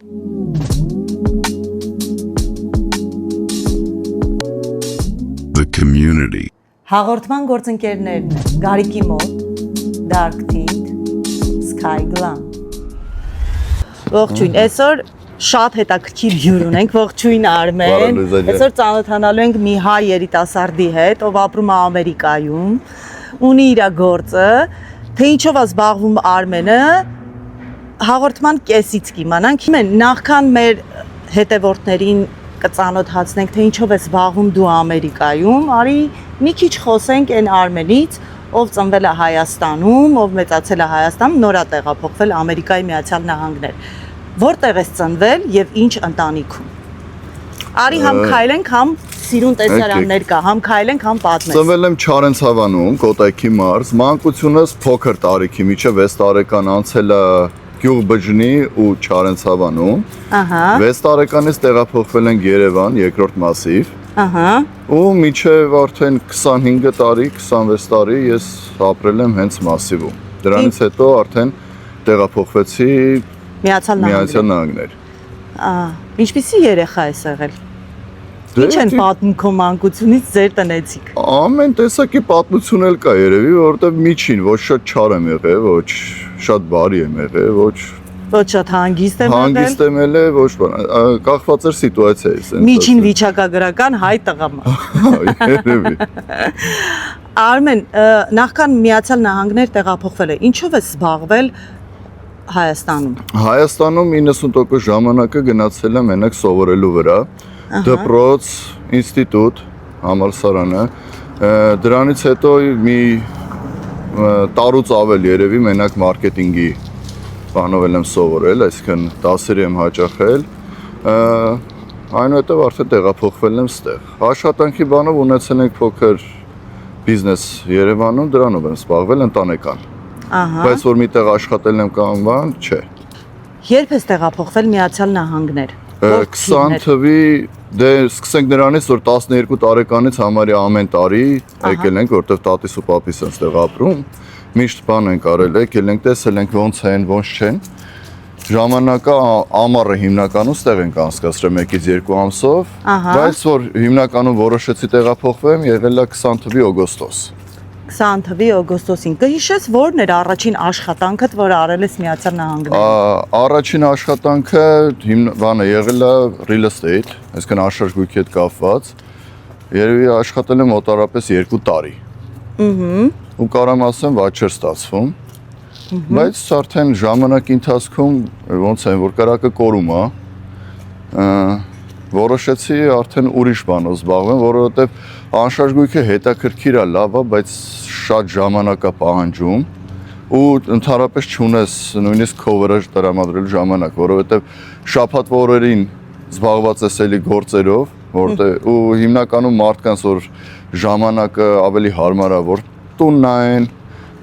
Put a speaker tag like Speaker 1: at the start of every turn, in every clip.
Speaker 1: The community.
Speaker 2: Հաղորդման գործընկերներն են Գարիկի մոտ, Dark Tint, Sky Glam։ Ողջույն, այսօր շատ հետաքրքիր հյուր ունենք, ողջույն Արմեն։ Այսօր ծանոթանալու ենք մի հայ երիտասարդի հետ, ով ապրում է Ամերիկայում, ունի իր գործը, թե ինչով է զբաղվում Արմենը, հաղորդման կեսից կիմանանք։ Նախքան մեր հետևորդներին կծանոթացնենք, թե ինչով է զբաղվում դու Ամերիկայում, արի մի քիչ խոսենք այն Արմենից, ով ծնվել է Հայաստանում, ով մեծացել է Հայաստանում, նոր է տեղափոխվել Ամերիկայի Միացյալ Նահանգներ։ Որտեղ ես ծնվել եւ ինչ ընտանիքում։ Արի համ քայլենք, համ սիրուն տեսարաններ կա, համ քայլենք, համ պատմենք։
Speaker 3: Ծնվել եմ Չարենցավանում, Կոտայքի մարզ, մանկությունս փոքր տարիքի, մինչև 6 տարեկան անցել է Գյուղբջնի ու Չարենցավանում։ 6 տարեկանից տեղափոխվել ենք Երևան, երկրորդ մասիվ։ Ու մինչև արդեն 25 տարի, 26 տարի ես ապրել եմ հենց մասիվում։ Դրանից հետո արդեն տեղափոխվեցի Միացյալ Նահանգներ։
Speaker 2: Ինչպիսի երեխա ես եղել։ Ինչ են պատմում քո մանկությունից ձեր տնեցիք։
Speaker 3: Ամեն տեսակի պատմություն էլ կա երևի, որովհետև միջին ոչ շատ չար եմ եղել, ոչ շատ բարի եմ եղել, ոչ
Speaker 2: շատ հանգիստ եմ եղել։
Speaker 3: Հանգիստ եմ եղել, ոչ բան, կախված էր սիտուացիայից։
Speaker 2: Միջին վիճակագրական հայ տղամ։
Speaker 3: Երևի։
Speaker 2: Արմեն, նախքան Միացյալ Նահանգներ տեղափոխվել է, ինչով ես զբաղվել Հայաստանում։
Speaker 3: Հայաստանում 90% ժամանակը գնացել եմ մենակ սովորելու վրա, դպրոց, ինստիտուտ, համալսարանը, դրանից հետո մի տարուց ավել երևի մենակ մարքեթինգի բանով եմ սովորել, այսինքն դասեր եմ հաճախել, այնուհետև արդեն տեղափոխվել եմ ստեղ։ Աշխատանքի բանով ունեցել ենք փոքր բիզնես Երևանում, դրանով եմ զբաղվել ընտանեկան։ Բայց որ միտեղ աշխատել եմ կամ բան, չէ։
Speaker 2: Երբ ես տեղափոխվել Միացյալ Նահանգներ։
Speaker 3: 20 թվի, դե սկսենք նրանից, որ 12 տարեկանից համարյա ամեն տարի եկել ենք, որտեղ տատիս ու պապիս են ստեղ ապրում, միշտ բան ենք արել, եկել ենք, տեսել ենք ոնց են, ոնց չեն։ Ժամանակը ամառը հիմնականում ստեղ ենք անցկացրել 1-ից 2 ամսով, բայց որ հիմնականում որոշեցի տեղափոխվեմ, եղել է 20 թվի օգոստոս։
Speaker 2: 20 թվի օգոստոսին։ Կհիշես ո՞րն էր առաջին աշխատանքդ, որ արել ես Միացյալ Նահանգներում։
Speaker 3: Առաջին աշխատանքը բանը եղել է real estate, այսինքն աշարժույթի հետ կապված։ Երևի աշխատել եմ մոտարապես 2 տարի։ Ու կարամ ասեմ, ված չէր ստացվում։ Բայց արդեն ժամանակի ընթացքում ոնց է, որ կարակը կորում է, որոշեցի արդեն ուրիշ բանով զբաղվեմ, որովհետև անշարժույթը հետաքրքիր է, լավ է, բայց շատ ժամանակ է պահանջում ու ընդհանրապես չունես նույնիսկ coverage տրամադրելու ժամանակ, որովհետև շաբաթվա օրերին զբաղված ես էլի գործերով, որտեղ ու հիմնականում մարդկանց որ ժամանակը ավելի հարմար է, որ տուն նայեն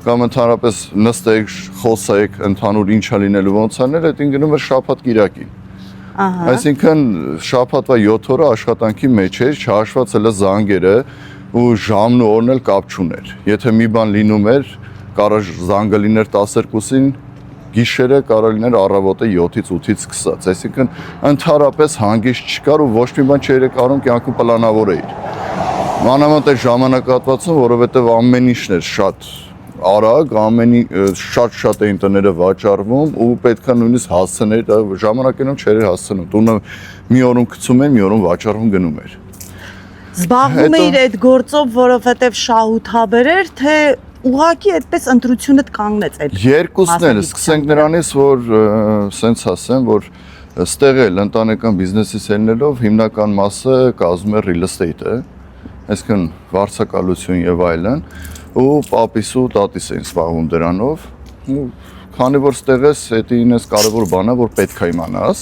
Speaker 3: կամ ընդհանրապես նստեք, խոսեք, ընդհանուր ինչ է լինելու ոնց անել, այդ գնում էր շաբաթ կիրակին։ Այսինքն շաբաթվա 7 օրը աշխատանքի մեջ էր, չհաշված էլ զանգերը ու ժամն ու օրն էլ կապ չուներ։ Եթե մի բան լինում էր, կարող զանգը լիներ 12-ին, գիշերը կարող լիներ առավոտը 7-ից 8-ից սկսած։ Այսինքն ընդհանրապես հանգիստ չկար ու ոչ մի բան չէր կարում կյանքում պլանավոր էիր։ Մանավանդ այդ ժամանակահատվածում, որովհետև ամեն ինչն էր շատ արագ, շատ էին տները վաճառվում ու պետքա նույնիսկ հասցներ, ժամանակենում չէր հասցնում, տունը մի օրում գցում են, մի օրում վաճառվում գնում էր։
Speaker 2: Զբաղվում էիր այդ գործով, որովհետև շահութաբեր էր, թե ուղղակի այդպես ընտրությունդ կանգնեց այդ։
Speaker 3: Երկուսն էլ, սկսենք նրանից, որ սենց ասեմ, որ ստեղ էլ ընտանեկան բիզնեսից ելնելով հիմնական մասը կազմում է real estate-ը, այսինքն վարձակալություն եւ այլն, ու պապիս ու տատիս էին զբաղվում դրանով, ու քանի որ ստեղ ես, դա ինձ կարևոր բան է, որ պետք է իմանաս։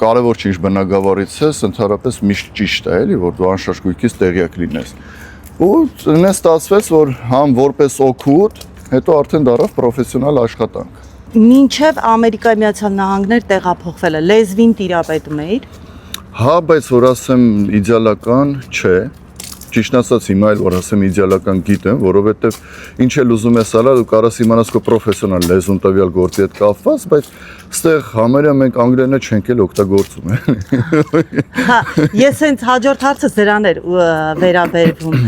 Speaker 3: Կարևոր չի ինչ բնակավարից ես, ընդհանրապես միշտ ճիշտ է, էլի, որ դու անշարժ գույքից տեղյակ լինես։ Ու ինձ ստացվեց, որ համ որպես օգուտ, հետո արդեն դառավ պրոֆեսիոնալ աշխատանք։
Speaker 2: Մինչև Ամերիկայի Միացյալ Նահանգներ տեղափոխվելը լեզվին տիրապետում էիր։
Speaker 3: Հա, բայց որ ասեմ իդեալական չէ, ճիշտ ասած հիմա էլ որ ասեմ իդեալական գիտեմ, որովհետև ինչ էլ ուզում ես ալա, դու կարաս իմանաս քո պրոֆեսիոնալ լեզուն տվյալ գործի հետ կապված, բայց այստեղ համարյա մենք անգլերենը չենք էլ օգտագործում, էլի։
Speaker 2: Հա, ես հենց հաջորդ հարցը դրան էր վերաբերվում։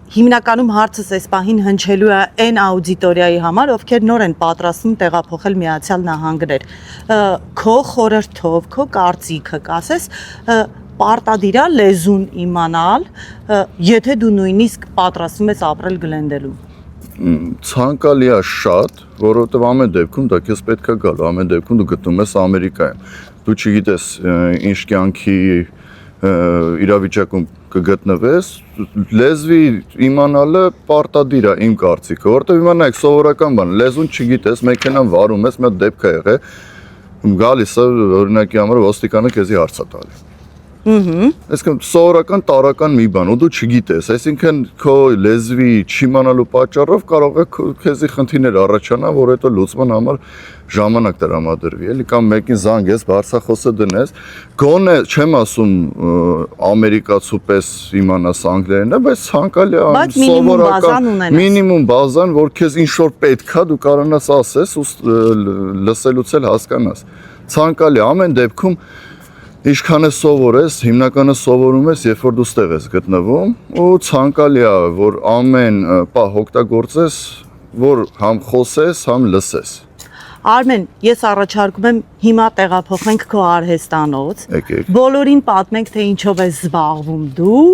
Speaker 2: Հիմնականում հարցս այս պահին հնչելու է այն աուդիտորիայի համար, ովքեր նոր են պատրաստվում տեղափոխել Միացյալ Նահանգներ։ Քո խորհրդով, քո կարծիքը, կասես, պարտադիր է լեզուն իմանալ, եթե դու նույնիսկ պատրաստվում ես ապրել Գլենդելում։
Speaker 3: Ցանկալի է շատ, որովհետև ամեն դեպքում դա քեզ պետք է գալ, ամեն դեպքում դու գտնում ես Ամերիկայում։ Դու չգիտես ինչ կյանքի իրավիճակում կգտնվես, լեզվի իմանալը պարտադիր է իմ կարծիքը, որովհետև իմանայք սովորական բան, լեզուն չգիտես, մեքենան վարում ես, մի հատ դեպք է եղել, գալիս է օրինակի համար ոստիկանը քեզի հարց է տալի։ Այսինքն սովորական տարական մի բան, ու դու չգիտես, այսինքն քո լեզվի չիմանալու պատճառով կարող է քեզի խնդիրներ առաջանա, որ հետո լուծման համար ժամանակ տրամադրվի, էլի կամ մեկին զանգես, բարձրախոսը դնես, գոնե չեմ ասում ամերիկացու պես իմանաս անգլերենը, բայց ցանկալի է սովորական մինիմում բազան, որ քեզ ինչ որ պետք է, դու կարողանաս ասես ու լսելուց էլ հասկանաս։ Ցանկալի ամեն դեպքում Ինչքան է սովորես, հիմնականը սովորում ես, երբ որ դու ստեղ ես գտնվում, ու ցանկալի է, որ ամեն պահ օգտագործես, որ համ խոսես, համ լսես։
Speaker 2: Արմեն, ես առաջարկում եմ հիմա տեղափոխենք քո արհեստանոց։ Բոլորին պատմենք, թե ինչով ես զբաղվում դու,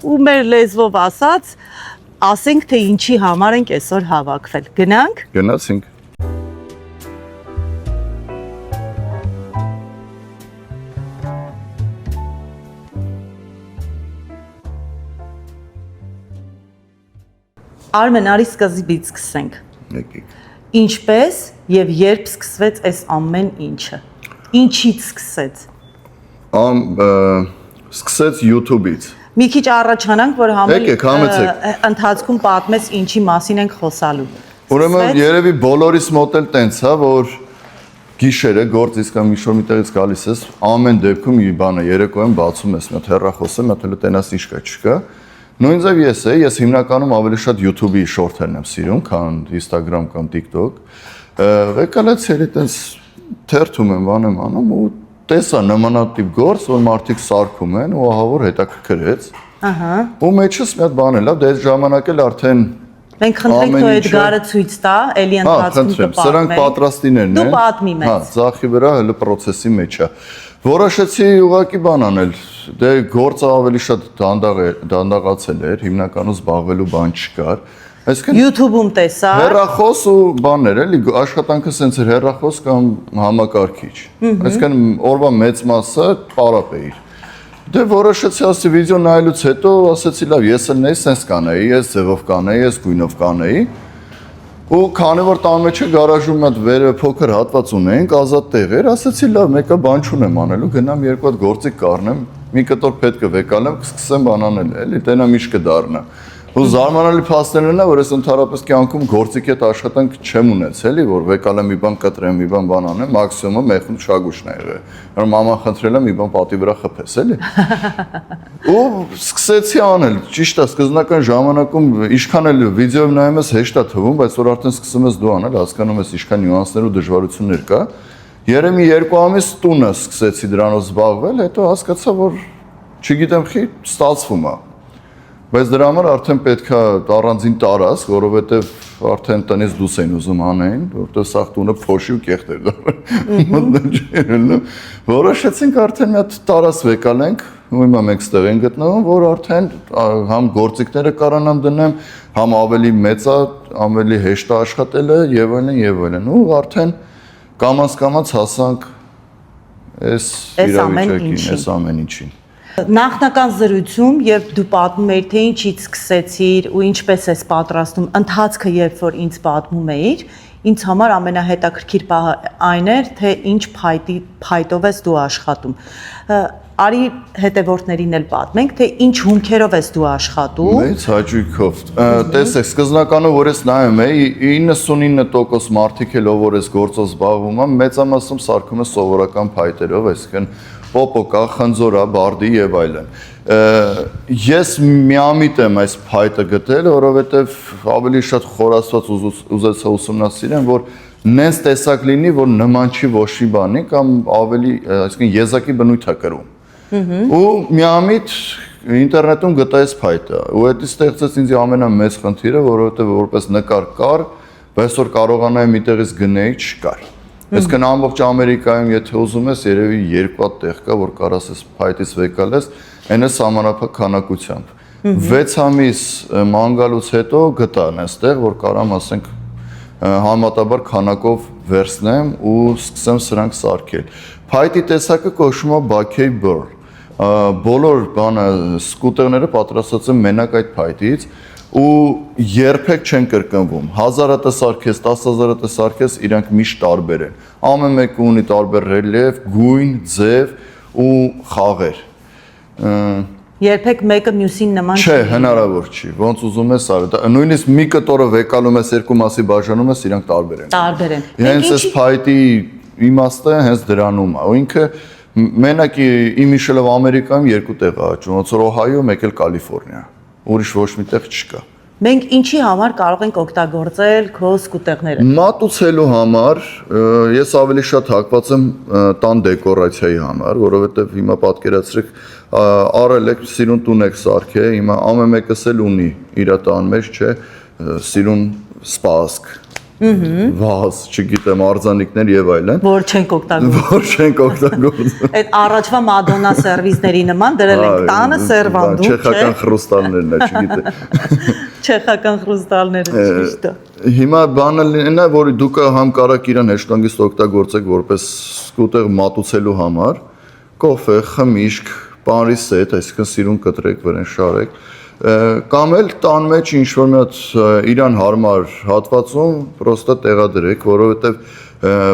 Speaker 2: ու մեր լեզվով ասած, ասենք, թե ինչի համար ենք այսօր հավաքվել։ Գնանք։
Speaker 3: Գնացինք։
Speaker 2: Արմեն, արի սկզբից սկսենք։
Speaker 3: Եկեք։
Speaker 2: Ինչպես եւ երբ սկսվեց այս ամեն ինչը։ Ինչից սկսեց։
Speaker 3: Սկսեց YouTube-ից։
Speaker 2: Մի քիչ առաջանանք, որ ընթացքում պատմես ինչի մասին ենք խոսալու։
Speaker 3: Ուրեմն երևի բոլորիս մոտ էլ տենց է, որ գիշերը գործից կամ մի շոր միտեղից գալիս ես, ամեն դեպքում մի բանը երեկոյան բացում ես, մի հատ հեռախոսը, մի հատ էլ տենաս ինչ կա, չկա։ Նույնիսկ ես հիմնականում ավելի շատ YouTube-ի շորթերն եմ սիրում, քան Instagram կամ TikTok։ Եկալից էլի տենց թերթում եմ, բան եմ անում ու տեսա նմանատիպ գործ, որ մարդիկ սարքում են ու ահա որ հետաքրքրեց։ Ահա։ Ու մեջս մի հատ բան էլ, դե այդ ժամանակ էլ արդեն
Speaker 2: մենք խնդրենք դու այդ գարը ցույց տա, էլի ընթացքում կպատմենք։
Speaker 3: Սրանք պատրաստիներն են։
Speaker 2: Դու պատմի մեզ։
Speaker 3: Հա, ցախի վրա հələ process-ի մեջ է։ Որոշեցի ուղղակի բան անել։ Դե գործը ավելի շատ դանդաղացել էր, հիմնականում զբաղվելու բան չկար։ Այսինքն
Speaker 2: YouTube-ում տեսա։
Speaker 3: Հեռախոս ու բաներ էլի, աշխատանքը սենց էր հեռախոս կամ համակարգիչ։ Այսինքն օրվա մեծ մասը պարապ էր։ Դե որոշեցի ասի վիդեո նայելուց հետո ասեցի լավ, ես էլ նեյ սենց կանեի, ես ձևով կանեի, ես գույնով կանեի։ Ու քանի որ տան մեջ է գարաժում մի հատ վերևը փոքր հատված ունեինք, ազատ տեղեր, ասեցի լավ, մեկը բան չունեմ անելու, գնամ երկու հատ գործիք կառնեմ, մի կտոր պետք է վեկալեմ, կսկսեմ բան անել, էլի, տենամ ինչ կդառնա։ Ու զարմանալի փաստերն է, որ ես ընդհանրապես կյանքում գործիքի հետ աշխատանք չեմ ունեցել, որ վեկալեմ մի բան կտրեմ, մի բան անեմ, մաքսիմումը մեխուն շագուշն է եղել։ Որ մաման խնդրել է մի բան պատի վրա խփես, էլի։ Ու սկսեցի անել, ճիշտ է, սկզբնական ժամանակում ինչքան էլ վիդեոյով նայում ես հեշտ է թվում, բայց որ արդեն սկսում ես դու անել, հասկանում ես ինչքան նյուանսներ ու դժվարություններ կա։ Երեմի 2 ամիս տունը սկսեցի դրանով զբաղվել, հետո հասկացա, որ չգիտեմ խի ստացվում է։ Բայց դրա համար արդեն պետք է առանձին տարածք, որովհետև արդեն տնից դուրս էին ուզում անեն, որովհետև սաղ տունը փոշի ու կեղտ էր դառնում։ Որոշեցինք արդեն մի հատ տարածք վեկալենք, ու հիմա մենք ստեղ ենք գտնվում, որ արդեն համ գործիքները կարողանամ դնեմ, համ ավելի մեծ է, ավելի հեշտ է աշխատելը եւ այլն եւ այլն։ Ու արդեն կամաց հասանք այս իրավիճակին, այս ամեն ինչին։
Speaker 2: Նախնական զրույցում, երբ դու պատմում էիր, թե ինչից սկսեցիր ու ինչպես ես պատրաստում, ընթացքը երբ որ ինձ պատմում էիր, ինձ համար ամենահետաքրքիր պահը այն էր, թե ինչ փայտով ես դու աշխատում։ Արի հետևորդներին էլ պատմենք, թե ինչ հումքերով ես դու աշխատում։
Speaker 3: Մեծ հաճույքով։ Տեսեք, սկզբնականում որ ես նայում էի, 99% մարդիկ էլ ով որ ես գործով զբաղվում եմ, մեծամասնում սարքում է սովորական փայտերով, այսինքն պոպոկա, խնձորա, բարդի եւ այլն։ Ես միամիտ եմ այս փայտը գտել, որովհետեւ ավելի շատ խորացված ուզեցա ուսումնասիրեմ, որ նենց տեսակ լինի, որ նման չի ոչ մի բանի կամ ավելի, այսինքն եզակի բնույթ է կրում։ Ու միամիտ ինտերնետում գտա այս փայտը, ու դա ստեղծեց ինձ ամենամեծ խնդիրը, որովհետեւ որպես նկար կար, բայց որ կարողանայի մի տեղից գնեի, չկար։ Այսինքն ամբողջ Ամերիկայում, եթե ուզում ես, երևի 2 տեղ կա, որ կարաս այս փայտից վեկալես, այն է սահմանափակ քանակությամբ։ 6 ամիս ման գալուց հետո գտա այստեղ, որ կարամ ասենք համատաբար քանակով վերցնեմ ու սկսեմ սրանք սարքել։ Փայտի տեսակը կոչվում է Buckeye Burl։ Բոլոր սկուտերները պատրաստված են մենակ այդ փայտից ու երբեք չեն կրկնվում։ 1000-ը տեսարքես, 10000-ը տեսարքես, իրանք միշտ տարբեր են։ Ամեն մեկը ունի տարբեր ռելիեֆ, գույն, ձև ու խաղեր։
Speaker 2: Երբեք մեկը մյուսին նման
Speaker 3: չէ, հնարավոր չի։ Ոնց ուզում ես արի։ Նույնիսկ մի կտորը վեկալում ես, երկու մասի բաժանում ես, իրանք տարբեր են։
Speaker 2: տարբեր են։
Speaker 3: Հենց այս փայտի իմաստը հենց դրանում է։ Ու ինքը մենակ իմ իշելով Ամերիկայում 2 տեղ է աճում, ոնց որ Օհայո, մեկ էլ Կալիֆոռնիա։ Ուրիշ ոչ մի տեղ չկա։
Speaker 2: Մենք ինչի համար կարող ենք օգտագործել քո սկուտեղները։
Speaker 3: Մատուցելու համար ես ավելի շատ հակված եմ տան դեկորացիայի համար, որովհետև հիմա պատկերացրեք արել եք սիրուն տուն եք սարքե, հիմա ամեն մեկս էլ ունի իր տան մեջ, չէ, սիրուն սպասք, վազ, չգիտեմ, արձանիկներ եւ այլն,
Speaker 2: որ չենք օգտագործում։
Speaker 3: որ չենք օգտագործում։
Speaker 2: Այդ առաջվա Մադոննա սերվիսների նման դրել ենք տանը սերվանդում, չէ։
Speaker 3: Չեխական խրուստալներն է, չգիտեմ։
Speaker 2: Չեխական խրուստալները ճիշտ է։
Speaker 3: Հիմա բանը լինն է, որ դուք համ կարաք իրան հեշտանգիստ օգտագործեք որպես սկուտեղ մատուցելու համար, կոֆե, խմիչք, պանրի սետ, այսինքն սիրուն կտրեք, վրան շարեք, կամ էլ տան մեջ ինչ-որ մի հատ իրան հարմար հատվածում պրոստը տեղադրեք, որովհետև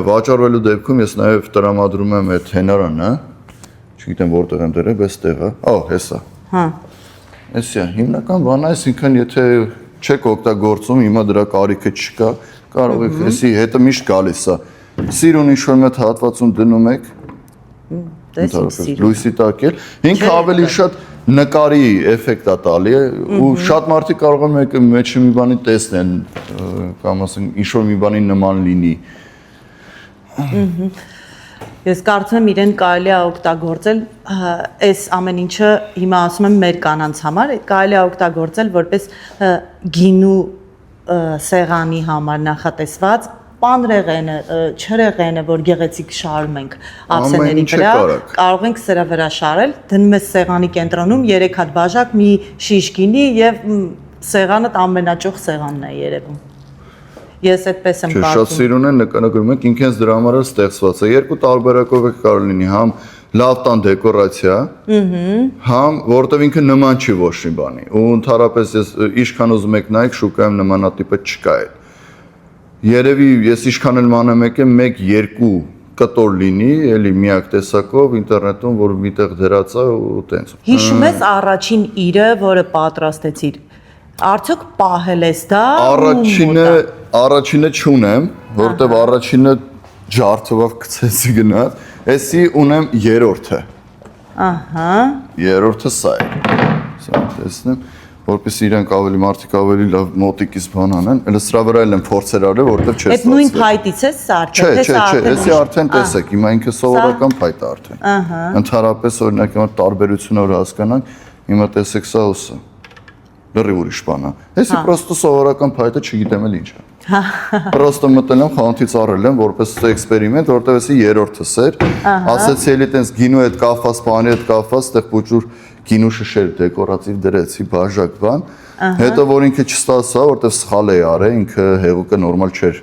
Speaker 3: վաճառվելու դեպքում ես նաև տրամադրում եմ այդ հենարանը, չգիտեմ որտեղ եմ դրել, բայց տեղը, հեսա։
Speaker 2: Հա։
Speaker 3: Էսա, հիմնական բանը, այսինքն եթե չեք օգտագործում, հիմա դրա կարիքը չկա, կարող եք էսի հետը միշտ գալիս է։ Սիրուն ինչ-որ մի հատ հատվածում դնում եք, լույսի տակ էլ, ինքը ավելի շատ նկարի էֆեկտ է տալի ու շատ մարդիկ կարող են մեկը մեջ մի բանի տեսնեն կամ ասենք ինչ-որ մի բանի նման լինի։
Speaker 2: Ես կարծում եմ իրեն կարելի է օգտագործել այս ամեն ինչը հիմա ասում եմ մեր կանանց համար, կարելի է օգտագործել որպես գինու սեղանի համար նախատեսված պանրեղենը, չրեղենը, որ գեղեցիկ շարում ենք ափսեների վրա, կարող ենք սրա վրա շարել, դնում ես սեղանի կենտրոնում 3 հատ բաժակ, մի շիշ գինի եւ սեղանը ամենաճոխ սեղանն է երևում։ Ես այդպես եմ կարծում։
Speaker 3: Շատ սիրուն են նկարագրում եք, ինքնից դրա համար էլ ստեղծված է։ Երկու տարբերակով է կարող լինի, համ լավ տան դեկորացիա, համ որտեվ ինքը նման չի ոչ մի բանի։ Ու ընդհանրապես ես ինչքան ուզում եք նայեք, շուկայում նմանատիպը չկա է։ Երևի ես ինչքան էլ մանեմ եկեմ 1-2 կտոր լինի, էլի միակ տեսակով ինտերնետում, որ միտեղ դրած է ու տենց։
Speaker 2: Հիշում ես առաջին իրը, որը պատրաստեցիր։ Արդյոք պահել ես դա։ Առաջինը չունեմ, որտեվ առաջինը ջարդով գցեցի գնաց, էսի ունեմ երրորդը։ Ահա։
Speaker 3: Երրորդը սա է։ Սա տեսնեմ, որպես իրանք ավելի մարդիկ ավելի լավ մոտիկից բան անեն, elə սրա վրա էլ են փորձեր արել, որտեվ չէ։
Speaker 2: Այդ նույն փայտից է սարքել, թե սա
Speaker 3: արդեն։ Չէ, էսի արդեն տեսեք, հիմա ինքը սովորական փայտ է արդեն։
Speaker 2: Ահա։
Speaker 3: Ընդհանրապես օրինակ հիմա տարբերությունը որ հասկանանք, հիմա տեսեք սա ու սա։ Լրի ուրիշ բան է։ Էսի պրոստը սովորական փայտը չգիտեմ էլ ինչ է։ Պրոստը մտել եմ խանութից առել եմ որպես էքսպերիմենտ, որտեղ էսի երրորդս էր։ Ասեցի էլի տենց գինու հետ կապված, բանի հետ կապված, այդտեղ փոճուր գինու շշեր դեկորատիվ դրեցի, բաժակ բան։ Հետո որ ինքը չստացա, որտեղ սխալ էի արել, ինքը հեղուկը նորմալ չէր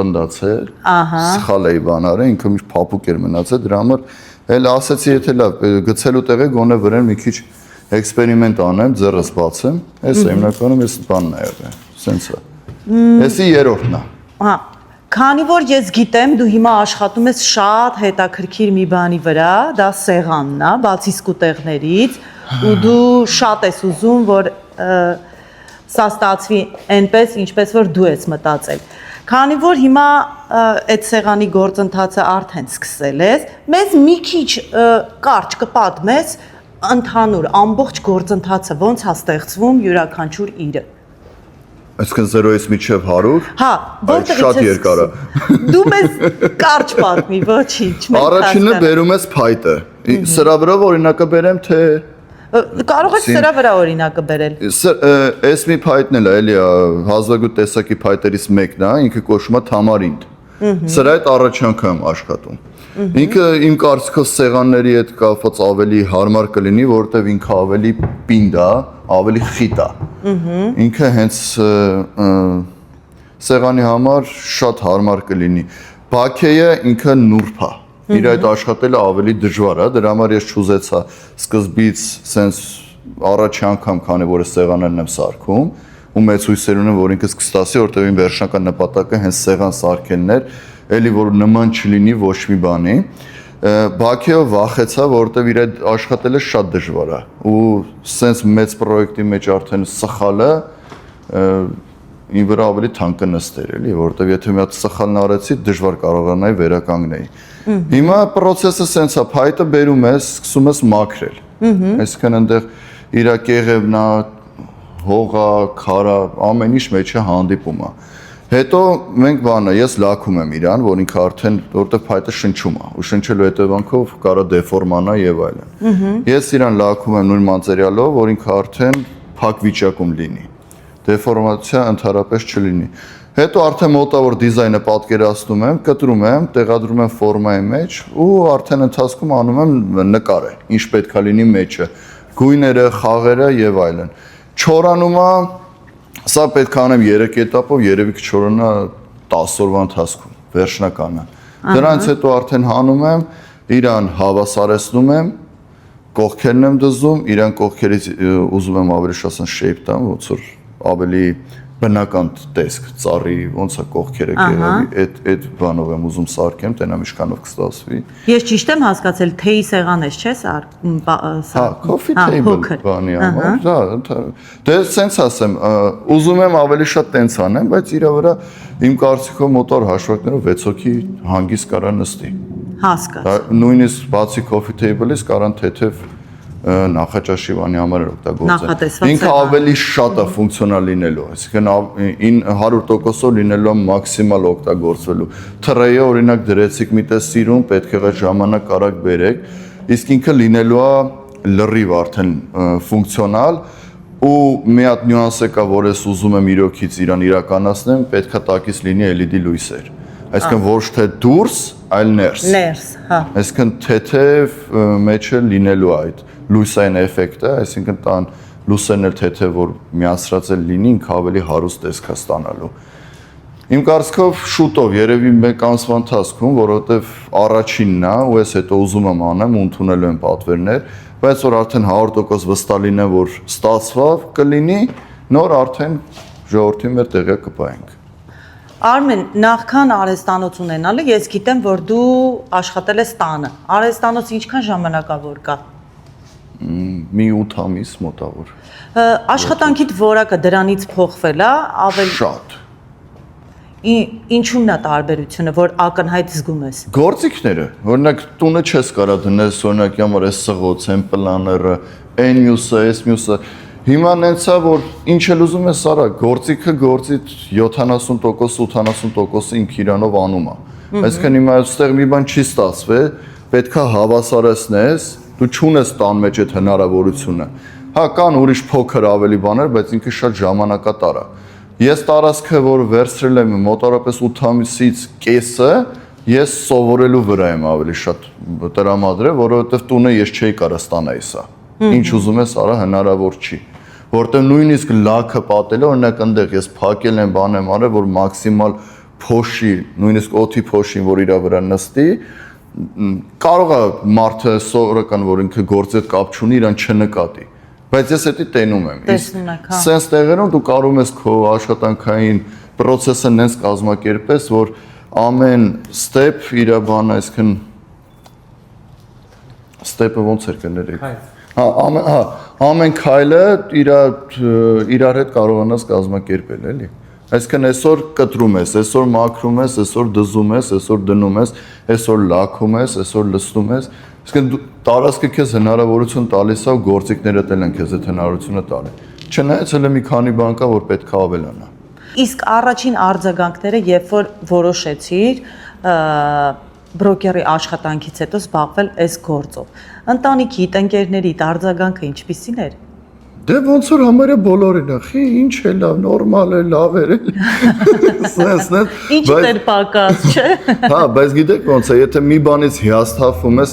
Speaker 3: պնդացել։ Սխալ էի բան արել, ինքը միշտ փափուկ էր մնացել, դրա համար էլ ասեցի եթե լավ գցելու տեղը գոնե վրան մի քիչ էքսպերիմենտ անեմ, ձեռս բացեմ, էս է հիմնականում էս բանն է եղել, սենց է։ Էսի երրորդն է։
Speaker 2: Հա, քանի որ ես գիտեմ, դու հիմա աշխատում ես շատ հետաքրքիր մի բանի վրա, դա սեղանն է, բացի սկուտեղներից, ու դու շատ ես ուզում, որ սա ստացվի այնպես, ինչպես որ դու ես մտածել։ Քանի որ հիմա այդ սեղանի գործընթացը արդեն սկսել ես, մեզ մի քիչ կարճ կպատմես ընդհանուր ամբողջ գործընթացը ոնց է ստեղծվում յուրաքանչյուր իրը։
Speaker 3: Այսինքն 0-ից մինչև 100։
Speaker 2: Հա, որտեղից
Speaker 3: շատ երկար է։
Speaker 2: Դու մեզ կարճ պատմի, ոչինչ։
Speaker 3: Առաջինը բերում ես փայտը։ Սրա վրա օրինակը բերեմ, թե
Speaker 2: կարող ես սրա վրա օրինակը բերել։
Speaker 3: Այս մի փայտն էլ է, էլի հազվագյուտ տեսակի փայտերից մեկն է, ինքը կոչվում է թամարինդ։ Սրա հետ առաջ անգամ աշխատում։ Ինքը իմ կարծիքով սեղանների հետ կապված ավելի հարմար կլինի, որովհետև ինքը ավելի պինդ է, ավելի խիտ է։ Ինքը հենց սեղանի համար շատ հարմար կլինի։ Բաքեյը ինքը նուրբ է։ Իր այդ աշխատելը ավելի դժվար է, դրա համար ես չուզեցա սկզբից սենց առաջի անգամ, քանի որ սեղաններն եմ սարքում, ու մեծ հույսեր ունեմ, որ ինքը կստացի, որտեղ իմ վերջնական նպատակը հենց սեղան սարքելն էր, էլի որ նման չլինի ոչ մի բանի։ Բաքեյը վախեցա, որովհետև իր այդ աշխատելը շատ դժվար է, ու սենց մեծ պրոյեկտի մեջ արդեն սխալը իմ վրա ավելի թանկ կնստեր, էլի, որովհետև եթե մի հատ սխալն արեցի, դժվար կարողանայի վերականգնեի։ Հիմա process-ը սենց է, փայտը բերում ես, սկսում ես մաքրել։ Այսինքն այնտեղ իր կեղևնա, հողա, քարա, ամեն ինչ մեջը հանդիպում է։ Հետո մենք բանը, ես լաքում եմ իրան, որ ինքը արդեն, որտեղ փայտը շնչում է, ու շնչելու հետևանքով կարա դեֆորմանա եւ այլն։ Ես իրան լաքում եմ նույն մատերիալով, որ ինքը արդեն փակ վիճակում լինի։ Դեֆորմացիա ընդհանրապես չլինի։ Հետո արդեն մոտավոր դիզայնը պատկերացնում եմ, կտրում եմ, տեղադրում եմ ֆորմայի մեջ ու արդեն ընթացքում անում եմ նկարը, ինչ պետք է լինի մեջը, գույները, խաղերը եւ այլն։ Չորանումը սա պետք է անեմ 3 էտապով, երևի կչորանա 10 օրվա ընթացքում, վերջնականը։ Դրանից հետո արդեն հանում եմ, իրան հավասարեցնում եմ, կողքերն եմ դզում, իրան կողքերից ուզում եմ ավելի շատ shape տամ, ոնց որ ավելի բնական տեսք, ծառի, ոնց է կողքերը կեղևի, այդ բանով եմ ուզում սարքեմ, տենամ ինչքանով կստացվի։
Speaker 2: Ես ճիշտ եմ հասկացել, թեյի սեղան ես, չէ՞,
Speaker 3: Հա, coffee table բանի համար, դա, դե սենց ասեմ, ուզում եմ ավելի շատ տենց անեմ, բայց իրա վրա իմ կարծիքով մոտոր հաշվարկներով 6 հոգի հանգիստ կարա նստի։
Speaker 2: Հասկաց։
Speaker 3: Նույնիսկ բացի coffee table-ից կարան թեթև նախաճաշիվանի համար օգտագործել։ Ինքը ավելի շատ է ֆունկցիոնալ լինելու, այսինքն 100%-ով լինելու է մաքսիմալ օգտագործվելու։ Թրեյը օրինակ դրեցիք մի տես սիրուն, պետք է ժամանակ արագ բերեք, իսկ ինքը լինելու է լրիվ արդեն ֆունկցիոնալ ու մի հատ նյուանս կա, որ ես ուզում եմ իրոքից իրան իրականացնեմ, պետք է տակից լինի LED լույսեր։ Այսինքն ոչ թե դուրս, այլ ներս։
Speaker 2: Ներս, հա։
Speaker 3: Այսինքն թեթև մեջը լինելու այդ լույսային էֆեկտը, այսինքն տան լույսերն էլ թեթև որ միացրած էլ լինի, ինքը ավելի հարուստ տեսք է ստանալու։ Իմ կարծիքով շուտով երևի մեկ ամսվա ընթացքում, որովհետև առաջինն է, ու ես հետո ուզում եմ անեմ, ընդունելու եմ պատվերներ, բայց որ արդեն 100% վստահ լինեմ, որ ստացվավ կլինի, նոր արդեն ժողովրդի մեր տեղը կպայենք։
Speaker 2: Արմեն, նախքան արհեստանոց ունենալը, ես գիտեմ, որ դու աշխատել ես տանը։ Արհեստանոց ինչքան ժամանակավոր կա։
Speaker 3: Մի 8 ամիս մոտավոր։
Speaker 2: Աշխատանքիդ որակը դրանից փոխվել է, ավելի
Speaker 3: Շատ։
Speaker 2: Ինչու՞մն է տարբերությունը, որ ակնհայտ զգում ես։
Speaker 3: Գործիքները, օրինակ տունը չես կարա դնես, օրինակ համար այս սղոցը, պլաները, այն մյուսը, այս մյուսը։ Հիմա նենցա, որ ինչ էլ ուզում ես արա, գործիքը գործից 70%, 80% ինք իրանով անում է։ Այսինքն հիմա այստեղ մի բան չի ստացվել, պետքա հավասարեցնես, դու չունես տան մեջ այդ հնարավորությունը։ Հա, կան ուրիշ փոքր ավելի բաներ, բայց ինքը շատ ժամանակատար է։ Ես տարածքը, որ վերցրել եմ մոտավորապես 8 ամիսից կեսը, ես սովորելու վրա եմ ավելի շատ տրամադրել, որովհետև տունը ես չէի կարա ստանայի սա։ Ինչ ուզում ես արա, հնարավոր չի։ Որտեղ նույնիսկ լաքը պատելը, օրինակ այնտեղ ես փակել եմ, բան եմ արել, որ մաքսիմալ փոշի, նույնիսկ օդի փոշին, որ իր վրա նստի, կարող է մարդը սովորական, որ ինքը գործի հետ կապ չունի, իրան չնկատի։ Բայց ես էդի տենում եմ։ Սենց տեղերում դու կարող ես քո աշխատանքային process-ը նենց կազմակերպես, որ ամեն step իր բանը, այսինքն step-ը ոնց էր կներեք։ Ամեն քայլը իրար հետ կարողանաս կազմակերպել, էլի։ Այսինքն այսօր կտրում ես, այսօր մաքրում ես, այսօր դզում ես, այսօր դնում ես, այսօր լաքում ես, այսօր լցնում ես։ Այսինքն տարածքը քեզ հնարավորություն տալիս է ու գործիքներդ էլ են քեզ այդ հնարավորությունը տալի։ Չնայած հələ մի քանի բան կա, որ պետք է ավելանա։
Speaker 2: Իսկ առաջին արձագանքները, երբ որ որոշեցիր բրոկերի աշխատանքից հետո զբաղվել այս գործով, ընտանիքիդ, ընկերներիդ արձագանքը ինչպիսին էր։
Speaker 3: Դե ոնց որ համարյա բոլորին է, խի ինչ է լավ, նորմալ է, լավ էր։ Սենսն է։
Speaker 2: Ինչ դեր պակաս, չէ։
Speaker 3: Հա, բայց գիտեք ոնց է, եթե մի բանից հիասթափվում ես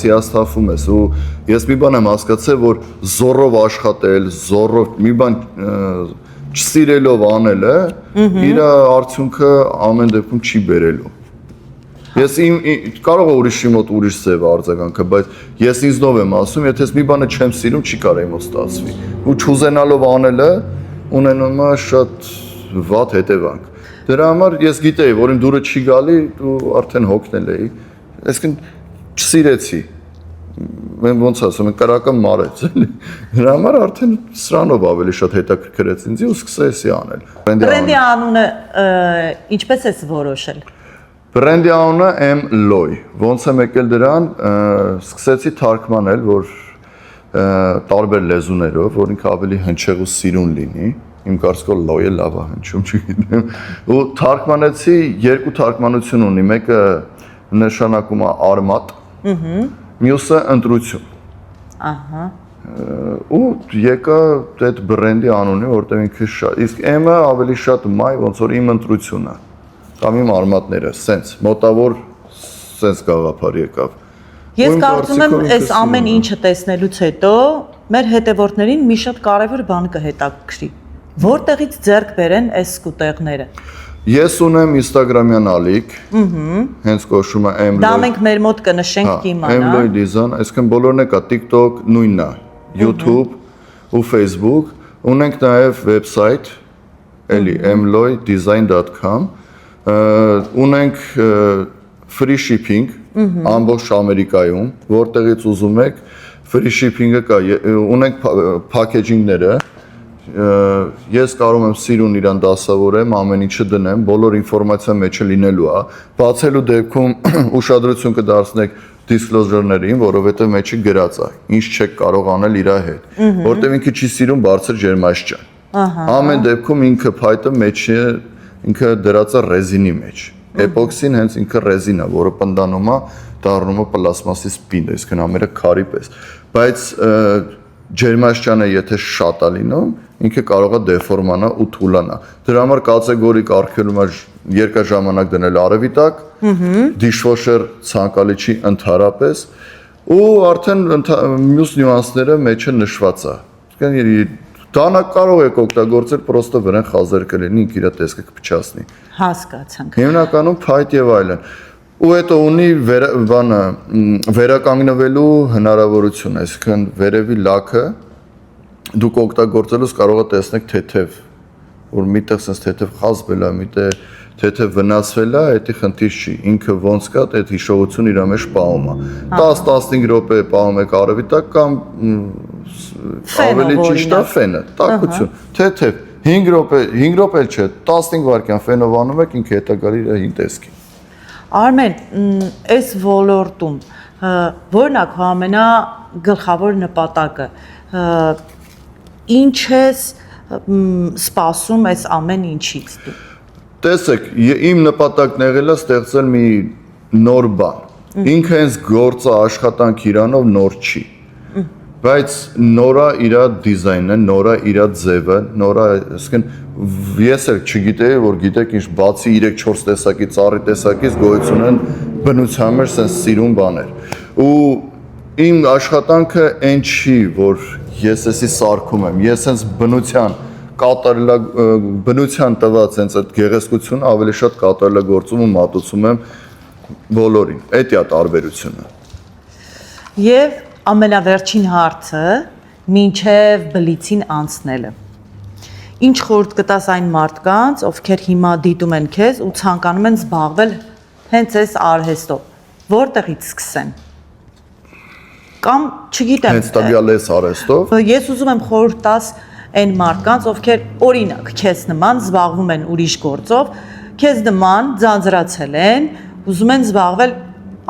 Speaker 3: ու ես մի բան եմ հասկացել, որ զորով աշխատել, զորով մի բան չսիրելով անելը, իր արդյունքը ամեն դեպքում չի բերելու։ Ես կարող է ուրիշի մոտ ուրիշ ձև արձագանքը, բայց ես ինձնով եմ ասում, եթե ես մի բանը չեմ սիրում, չի կարող իմ մոտ ստացվի։ Ու չուզենալով անելը ունենում է շատ վատ հետևանք։ Դրա համար ես գիտեի, որ իմ դուրը չի գալի, ու արդեն հոգնել էի։ Այսինքն չսիրեցի։ Mən ոնց ասում եմ, կրակը մարեց էլի։ Դրա համար արդեն սրանով ավելի շատ հետաքրքրեց ինձ ու սկսեցի անել։
Speaker 2: Բրենդի անունը ինչպես ես որոշել։
Speaker 3: Բրենդի անունը M-Loy, ոնց եմ եկել դրան, սկսեցի թարգմանել, որ տարբեր լեզուներով, որ ինքը ավելի հնչեղ ու սիրուն լինի, իմ կարծիքով Loy-ը լավ է հնչում, չգիտեմ, ու թարգմանեցի, երկու թարգմանություն ունի, մեկը նշանակում է արմատ, մյուսը ընտրություն։ Ահա։ Ու եկա այդ բրենդի անունի, որտեղ ինքը շատ, իսկ M-ը ավելի շատ մայ, ոնց որ իմ ընտրությունը։ Կամ իմ արմատները, սենց, մոտավոր սենց գաղափար եկավ։
Speaker 2: Ես կարծում եմ, այս ամեն ինչը տեսնելուց հետո մեր հետևորդներին մի շատ կարևոր բան կհետաքրքրի։ Որտեղից ձեռք բերեն այս սկուտեղները։
Speaker 3: Ես ունեմ Instagram-յան ալիք, հենց կոչվում է M-Loy։
Speaker 2: Դա մենք մեր մոտ կնշենք կիմանա։
Speaker 3: M-Loy Design, այսինքն բոլորն է կա TikTok, նույնն է, YouTube ու Facebook, ունենք նաև վեբսայթ, էլի mloydesign.com ունենք free shipping ամբողջ Ամերիկայում, որտեղից ուզում եք free shipping-ը կա, ունենք packaging-ները, ես կարող եմ սիրուն իրան դասավորեմ, ամեն ինչը դնեմ, բոլոր ինֆորմացիա մեջը լինելու է, բացելու դեպքում ուշադրություն կդարձնեք disclosure-ներին, որովհետև մեջը գրած է, ինչ չեք կարող անել իր հետ, որտեղ ինքը չի սիրում բարձր ջերմաստիճան։ Ամեն դեպքում ինքը փայտը մեջը ինքը դրած է ռեզինի մեջ։ Էպոքսին հենց ինքը ռեզին է, որը պնդանում է, դառնում է պլաստմասի սպինդ, այսինքն ամերը քարի պես։ Բայց ջերմաստիճանը եթե շատ է լինում, ինքը կարող է դեֆորմանա ու թուլանա։ Դրա համար կատեգորիկ արգելում է երկար ժամանակ դնել արևի տակ, dishwasher ցանկալի չի ընդհանրապես, ու արդեն մյուս նյուանսները մեջը նշված է։ Դանա կարող եք օգտագործել, պրոստը վրան խազեր կլինի, ինք իր տեսքը կփչացնի։
Speaker 2: Հասկացանք։
Speaker 3: Հիմնականում փայտ եւ այլն։ Ու հետո ունի վերականգնվելու հնարավորություն, այսինքն վերևի լաքը դուք օգտագործելուց կարող եք տեսնել թեթև, որ միտեղ sense թեթև խազվել է, միտեղ թեթև վնասվել է, դա խնդիր չի։ Ինքը ոնց կա, այդ հիշողությունը իր մեջ պահում է։ 10-15 րոպե պահում եք արևի տակ կամ ավելի ճիշտ է ֆենը, տաքություն, թեթև 5 րոպե չէ, 15 վայրկյան ֆենով անում եք, ինքը հետա գալի իր հին տեսքի։
Speaker 2: Արմեն, այս ոլորտում որն է քո ամենագլխավոր նպատակը։ Ինչ ես սպասում այս ամեն ինչից դու։
Speaker 3: Տեսեք, իմ նպատակն եղել է ստեղծել մի նոր բան։ Ինքը հենց գործը աշխատանք իրանով նոր չի։ Բայց նորա իր դիզայնը, նորա իր ձևը, նորա, այսինքն ես էլ չգիտեի, որ գիտեք ինչ բացի 3-4 տեսակի ծառի տեսակից գոյություն են բնության մեջ sense սիրուն բաներ։ Ու իմ աշխատանքը այն չի, որ ես էսի սարքում եմ, ես sense բնության տված sense այդ գեղեցկությունը ավելի շատ կատարելագործում ու մատուցում եմ բոլորին։ Էդ է տարբերությունը։
Speaker 2: Եվ ամենավերջին հարցը մինչև բլիցին անցնելը։ Ինչ խորհուրդ կտաս այն մարդկանց, ովքեր հիմա դիտում են քեզ ու ցանկանում են զբաղվել հենց այս արհեստով, որտեղից սկսեն։ Կամ չգիտեմ։
Speaker 3: Հենց տվյալ այս արհեստով։
Speaker 2: Ես ուզում եմ խորհուրդ տաս այն մարդկանց, ովքեր օրինակ քեզ նման զբաղվում են ուրիշ գործով, քեզ նման ձանձրացել են, ուզում են զբաղվել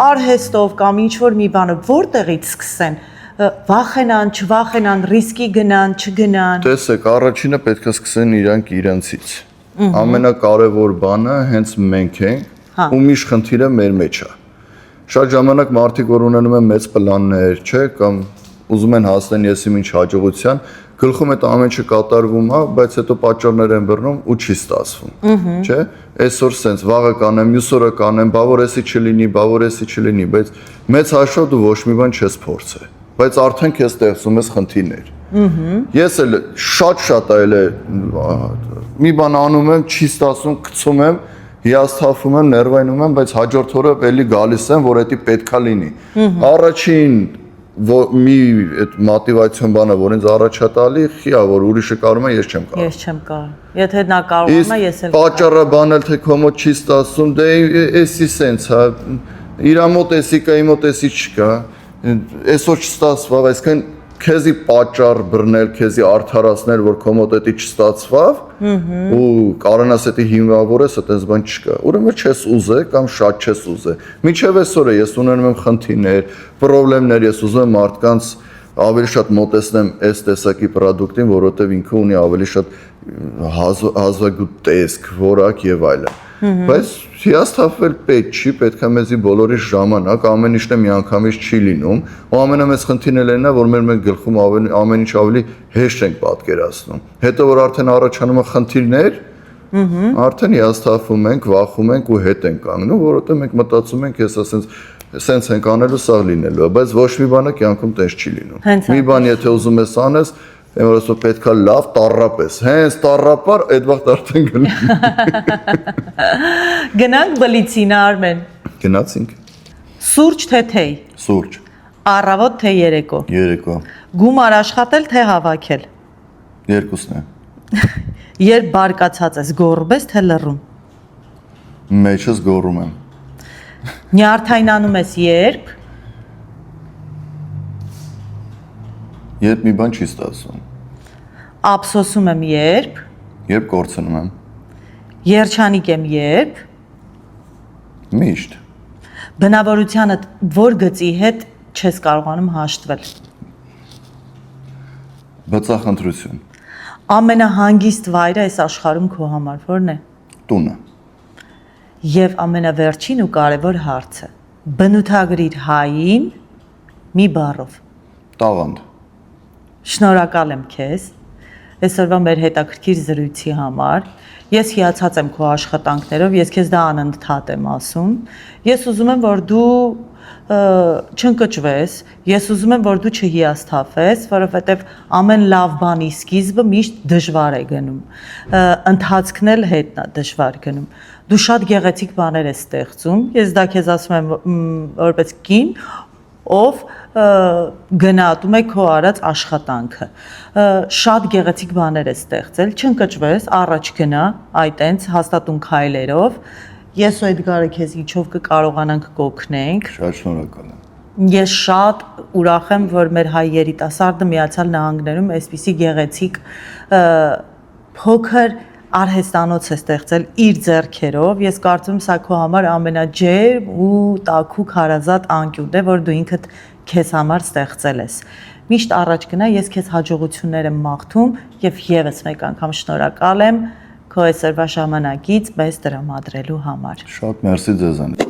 Speaker 2: արհեստով կամ ինչ-որ մի բանը, որտեղից սկսեն, վախենան, չվախենան, ռիսկի գնան, չգնան։
Speaker 3: Տեսեք, առաջինը պետք է սկսեն իրանք իրենցից։ Ամենակարևոր բանը հենց մենք ենք, ու միշտ խնդիրը մեր մեջ է։ Շատ ժամանակ մարդիկ որ ունենում են մեծ պլաններ, չէ, կամ ուզում են հասնել եսիմ ինչ հաջողության, գլխում այդ ամեն ինչը կատարվում է, բայց հետո պատճառներ են բռնում ու չի ստացվում, չէ։ Այսօր սենց վաղը կանեմ, մյուս օրը կանեմ, բա որ էսի չլինի, բա որ էսի չլինի, բայց մեծ հաշվով դու ոչ մի բան չես փորձել, բայց արդեն քեզ ստեղծում ես խնդիրներ։ Ես էլ շատ այլ է մի բան անում եմ, չի ստացվում, գցում եմ, հիասթափվում եմ, ներվայնում եմ, բայց հաջորդ օրը էլի գալիս եմ, որ դա պետքա լինի։ Առաջին մի այդ մոտիվացիոն բանը, որ ինձ առաջա տալի, խիա, որ ուրիշը կարում է, ես չեմ կարող։
Speaker 2: Ես չեմ կարող։ Եթե նա կարողանա, ես էլ
Speaker 3: պատճառը բանել թե քո մոտ չի ստացվում, դե էսի սենց, հա, իրա մոտ էսի կա, իմ մոտ էսի չկա։ Այսօր չստացվավ, այսինքն քեզի պատճառ բռնել, քեզի արդարացնել, որ քո մոտ դա չստացվավ, ու կարողանաս դա հիմնավորես, այդպես բան չկա։ Ուրեմն չես ուզե կամ շատ չես ուզե։ Մինչև այսօր ես ունենում եմ խնդիրներ, խնդիրներ, ես ուզում եմ մարդկանց ավելի շատ մոտեցնեմ այս տեսակի product-ին, որովհետև ինքը ունի ավելի շատ հազվագյուտ տեսք, որակ եւ այլն։ Բայց հիասթափվել պետք չի, պետք է մեզի բոլորի ժամանակ, ամեն ինչն է միանգամից չի լինում, ու ամենամեծ խնդիրն էլ նա, որ մեր գլխում ամեն ինչ ավելի հեշտ ենք պատկերացնում։ Հետո որ արդեն առաջանում են խնդիրներ, արդեն հիասթափվում ենք, վախում ենք ու հետ ենք կանգնում, որովհետև մենք մտածում ենք, սենց ենք անելու, սա լինելու է, բայց ոչ մի բանը կյանքում տես չի լինում։ Մի բան եթե ուզում ես անես, Εμείς պետք է լավ տառապես, հենց տառապար այդ վաղ արդեն գնում։
Speaker 2: Գնանք բլիցին Արմեն։
Speaker 3: Գնացինք։
Speaker 2: Սուրճ թե թեյ։
Speaker 3: Սուրճ։
Speaker 2: Առավոտ թե երեկո։
Speaker 3: Երեկո։
Speaker 2: Գումար աշխատել թե հավաքել։
Speaker 3: Երկուսն է։
Speaker 2: Երբ բարկացած ես, գոռում ես թե լռում։
Speaker 3: Մեջս գոռում եմ։
Speaker 2: Նյարդայնանում ես երբ։
Speaker 3: Երբ մի բան չի ստացվում։
Speaker 2: Ափսոսում եմ երբ։
Speaker 3: Երբ կորցնում եմ։
Speaker 2: Երջանիկ եմ երբ։
Speaker 3: Միշտ։
Speaker 2: Բնավորությանը որ գծի հետ չես կարողանում հաշտվել։
Speaker 3: Բծախնդրություն։
Speaker 2: Ամենահանգիստ վայրը այս աշխարհում քո համար ո՞րն է։
Speaker 3: Տունը։
Speaker 2: Եվ ամենավերջին ու կարևոր հարցը։ Բնութագրիր հային մի բառով։
Speaker 3: Տաղանդ։
Speaker 2: Շնորհակալ եմ քեզ այսօրվա մեր հետաքրքիր զրույցի համար։ Ես հիացած եմ քո աշխատանքներով, ես քեզ դա անընդհատ եմ ասում։ Ես ուզում եմ, որ դու չընկճվես, ես ուզում եմ, որ դու չհիասթափես, որովհետև ամեն լավ բանի սկիզբը միշտ դժվար է գնում։ Ընթացքն էլ հետն է դժվար գնում։ Դու շատ գեղեցիկ բաներ ես ստեղծում։ Ես դա քեզ ասում եմ որպես կին, ով գնահատում է քո արած աշխատանքը։ Շատ գեղեցիկ բաներ ես ստեղծել, չընկճվես, առաջ գնա այտենց հաստատուն քայլերով։ Ես ու Էդգարը քեզ իջով կկարողանանք կօգնենք։
Speaker 3: Շատ շնորհակալ եմ։
Speaker 2: Ես շատ ուրախ եմ, որ մեր հայ երիտասարդը Միացյալ Նահանգներում այսպիսի գեղեցիկ փոքր արհեստանոց է ստեղծել իր ձեռքերով։ Ես կարծում եմ սա քո համար ամենաջերմ ու տաքուկ հարազատ անկյունն է, որ դու ինքդ քեզ համար ստեղծել ես։ Միշտ առաջ գնա, ես քեզ հաջողություններ եմ մաղթում եւ եւս մեկ անգամ շնորհակալ եմ քո այսօրվա ժամանակից մեզ տրամադրելու համար։
Speaker 3: Շատ մերսի ձեզանից։